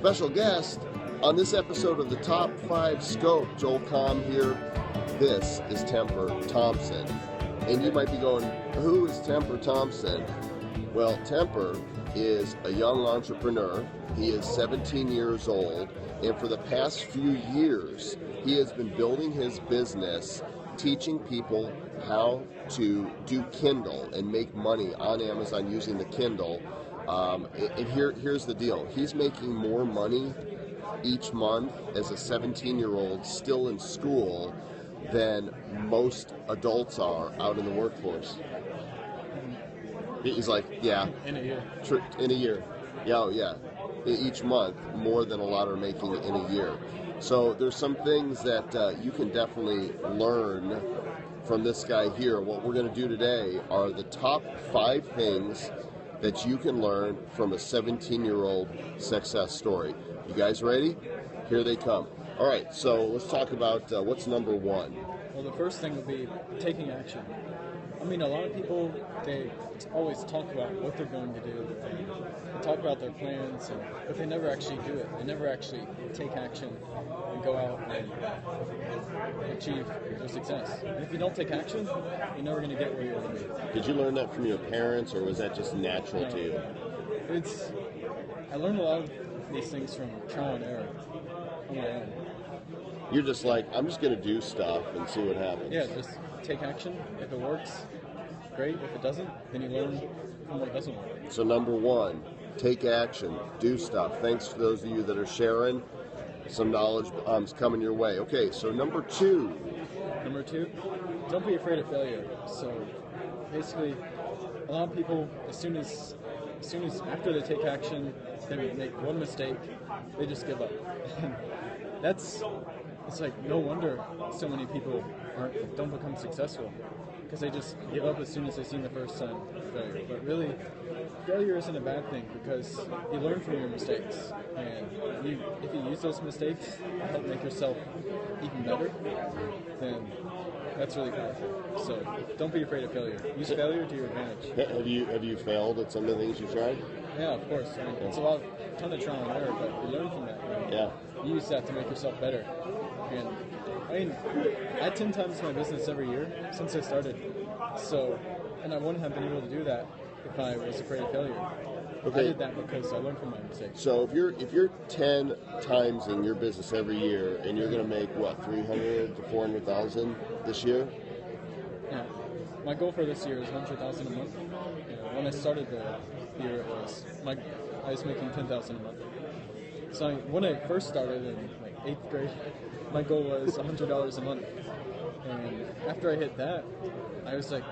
Special guest on this episode of the Top 5 Scope. Joel Comm here. This is Temper Thompson. And you might be going, who is Temper Thompson? Well, Temper is a young entrepreneur. He is 17 years old. And for the past few years, he has been building his business, teaching people how to do Kindle and make money on Amazon using the Kindle. And here's the deal. He's making more money each month as a 17-year-old still in school than most adults are out in the workforce. He's like, yeah. In a year. In a year. Yeah, oh, yeah. Each month, more than a lot are making in a year. So there's some things that you can definitely learn from this guy here. What we're going to do today are the top 5 things that you can learn from a 17-year-old success story. You guys ready? Here they come. All right, so let's talk about what's number 1. Well, the first thing would be taking action. I mean, a lot of people, they always talk about what they're going to do. They talk about their plans, but they never actually do it. They never actually take action and go out and achieve their success. And if you don't take action, you're never going to get where you want to be. Did you learn that from your parents, or was that just natural to you? I learned a lot of these things from trial and error on my own. You're just like, I'm just going to do stuff and see what happens. Yeah, just take action. If it works, great. If it doesn't, then you learn from what doesn't work. So number 1, take action, do stuff. Thanks to those of you that are sharing. Some knowledge coming your way. Okay, so number 2. Number 2, don't be afraid of failure. So basically, a lot of people, as soon as after they take action, they make one mistake, they just give up. It's like no wonder so many people don't become successful, because they just give up as soon as they see the first sign of failure. But really, failure isn't a bad thing, because you learn from your mistakes, and if you use those mistakes to help make yourself even better, then that's really powerful. So don't be afraid of failure. Use failure to your advantage. Have you failed at some of the things you tried? Yeah, of course. I mean, it's a ton of trial and error, but you learn from that. Yeah. You use that to make yourself better. And I mean, I had 10 times my business every year since I started. So, and I wouldn't have been able to do that if I was afraid of failure. Okay. I did that because I learned from my mistakes. So if you're 10 times in your business every year, and you're going to make what, 300 to 400,000 this year? Yeah. My goal for this year is 100,000 a month. When I started the year, I was making 10,000 a month. So when I first started in like 8th grade, my goal was $100 a month. And after I hit that, I was like,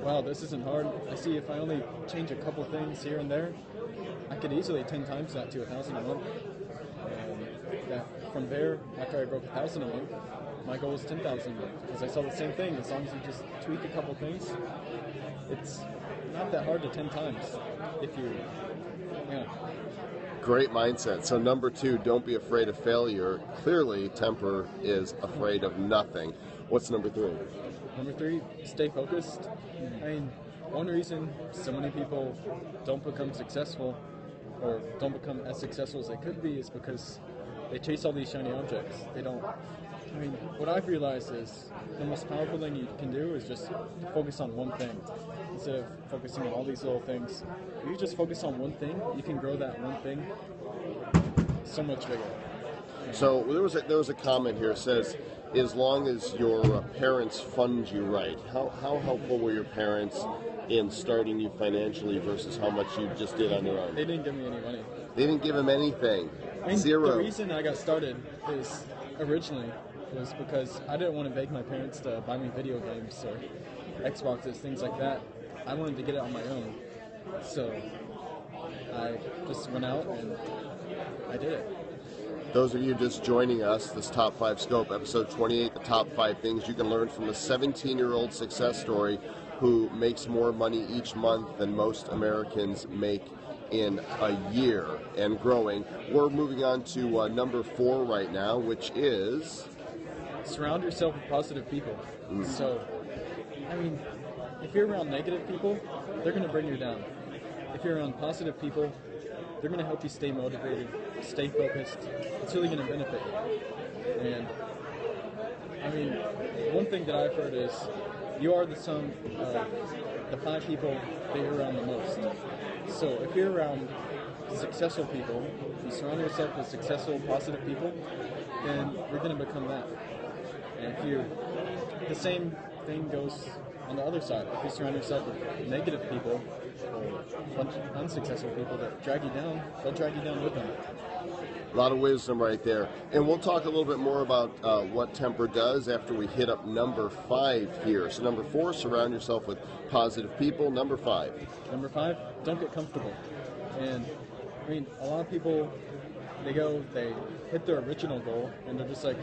wow, this isn't hard. I see if I only change a couple things here and there, I could easily 10 times that to 1,000 a month. And from there, after I broke 1,000 a month, my goal was 10,000 a month, because I saw the same thing. As long as you just tweak a couple things, it's not that hard to 10 times if you, yeah. Great mindset. So number 2, don't be afraid of failure. Clearly, Temper is afraid of nothing. What's number 3? Number 3, stay focused. I mean, one reason so many people don't become successful, or don't become as successful as they could be, is because they chase all these shiny objects. They don't. I mean, what I've realized is the most powerful thing you can do is just focus on one thing, instead of focusing on all these little things. If you just focus on one thing, you can grow that one thing so much bigger. So there was a comment here that says, as long as your parents fund you right. How helpful were your parents in starting you financially versus how much you just did on your own? They didn't give me any money. They didn't give him anything. I mean, Zero. The reason I got started is originally was because I didn't want to beg my parents to buy me video games or Xboxes, things like that. I wanted to get it on my own. So I just went out and I did it. Those of you just joining us, this Top 5 Scope, episode 28, the top 5 things you can learn from a 17-year-old success story who makes more money each month than most Americans make in a year and growing. We're moving on to number 4 right now, which is... surround yourself with positive people. So, I mean, if you're around negative people, they're going to bring you down. If you're around positive people, they're going to help you stay motivated, stay focused. It's really going to benefit you. And I mean, one thing that I've heard is you are the sum of the 5 people that you're around the most. So if you're around successful people, if you surround yourself with successful, positive people, then you're going to become that. And if you, the same thing goes on the other side. If you surround yourself with negative people or a bunch of unsuccessful people that drag you down, they'll drag you down with them. A lot of wisdom right there. And we'll talk a little bit more about what Temper does after we hit up number 5 here. So number 4, surround yourself with positive people. Number 5. Number 5, don't get comfortable. And I mean, a lot of people, they hit their original goal, and they're just like,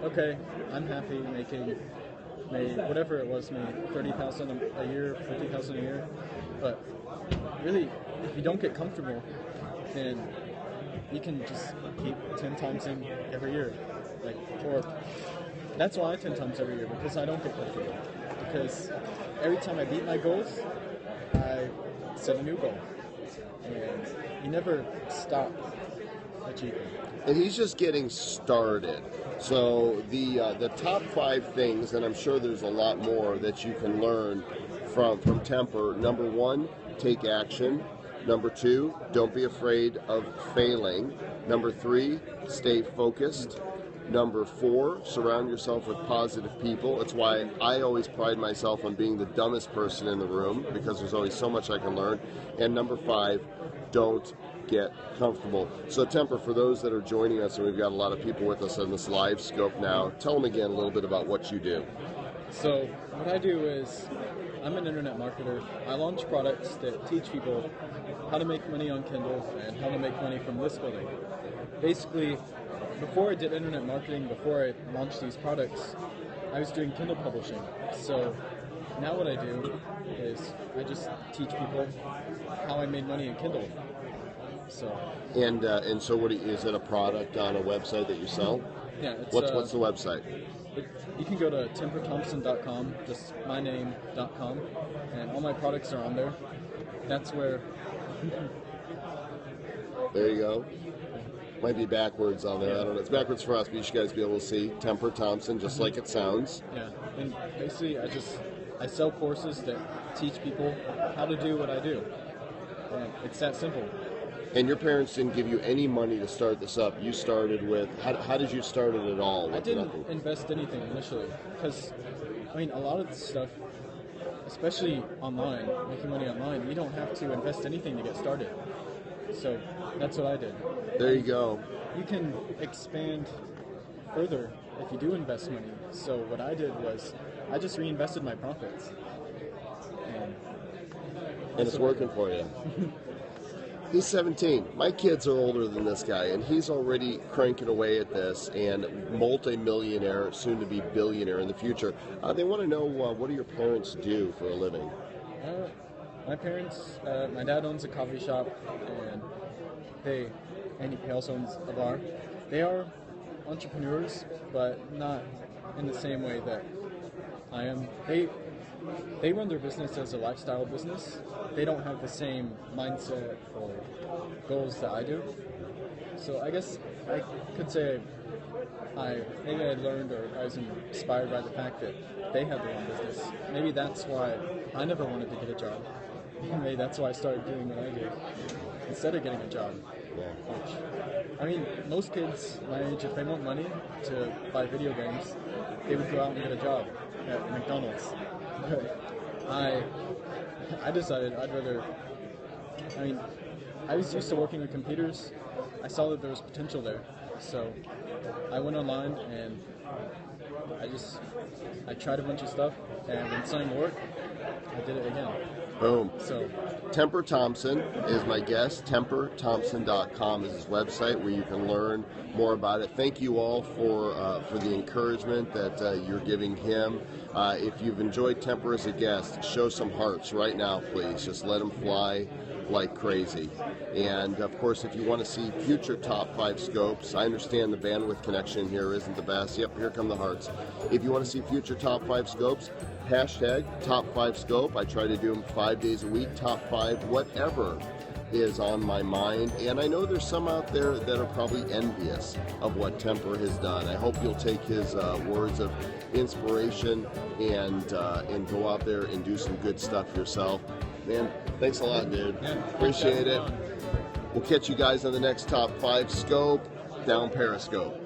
okay, I'm happy making whatever it was, maybe $30,000 a year, $50,000 a year. But really, if you don't get comfortable, then you can just keep 10 times in every year. Or that's why I 10 times every year, because I don't get comfortable. Because every time I beat my goals, I set a new goal. And you never stop achieving. And he's just getting started. So the top 5 things, and I'm sure there's a lot more that you can learn from Temper. Number 1, take action. Number 2, don't be afraid of failing. Number 3, stay focused. Number 4, surround yourself with positive people. It's why I always pride myself on being the dumbest person in the room, because there's always so much I can learn. And number 5, don't get comfortable. So Temper, for those that are joining us, and we've got a lot of people with us on this live scope now, tell them again a little bit about what you do. So what I do is, I'm an internet marketer. I launch products that teach people how to make money on Kindle and how to make money from list building. Basically, before I did internet marketing, before I launched these products, I was doing Kindle publishing. So now what I do is I just teach people how I made money in Kindle. So and so what is it, a product on a website that you sell? Yeah. What's the website? You can go to temperthompson.com, just my name.com, and all my products are on there. That's where... There you go. Might be backwards on there. I don't know. It's backwards for us, but you should guys be able to see Temper Thompson, just like it sounds. Yeah, and basically I sell courses that teach people how to do what I do. And it's that simple. And your parents didn't give you any money to start this up. You started with, how did you start it at all? I didn't invest anything initially, because, I mean, a lot of this stuff, especially online, making money online, you don't have to invest anything to get started. So that's what I did. There you go. You can expand further if you do invest money. So what I did was I just reinvested my profits. And it's working for you. He's 17. My kids are older than this guy, and he's already cranking away at this, and multi-millionaire, soon to be billionaire in the future. They want to know, what do your parents do for a living? My parents, my dad owns a coffee shop, and he also owns a bar. They are entrepreneurs, but not in the same way that I am. They run their business as a lifestyle business. They don't have the same mindset or goals that I do. So I guess I could say maybe I learned or I was inspired by the fact that they have their own business. Maybe that's why I never wanted to get a job. Maybe that's why I started doing what I do instead of getting a job. Yeah. Which, I mean, most kids my age, if they want money to buy video games, they would go out and get a job at McDonald's. I decided I'd rather, I mean, I was used to working with computers. I saw that there was potential there. So I went online and I tried a bunch of stuff, and when something worked, I did it again. Boom. So Temper Thompson is my guest. TemperThompson.com is his website where you can learn more about it. Thank you all for the encouragement that you're giving him. If you've enjoyed Temper as a guest, show some hearts right now, please. Just let them fly like crazy. And of course, if you want to see future top 5 scopes, I understand the bandwidth connection here isn't the best. Yep, here come the hearts. If you want to see future top 5 scopes, hashtag top 5 scope. I try to do them 5 days a week, top 5, whatever is on my mind, and I know there's some out there that are probably envious of what Temper has done. I hope you'll take his words of inspiration and go out there and do some good stuff yourself. Man, thanks a lot, dude. Yeah, appreciate it. We'll catch you guys on the next Top 5 Scope down Periscope.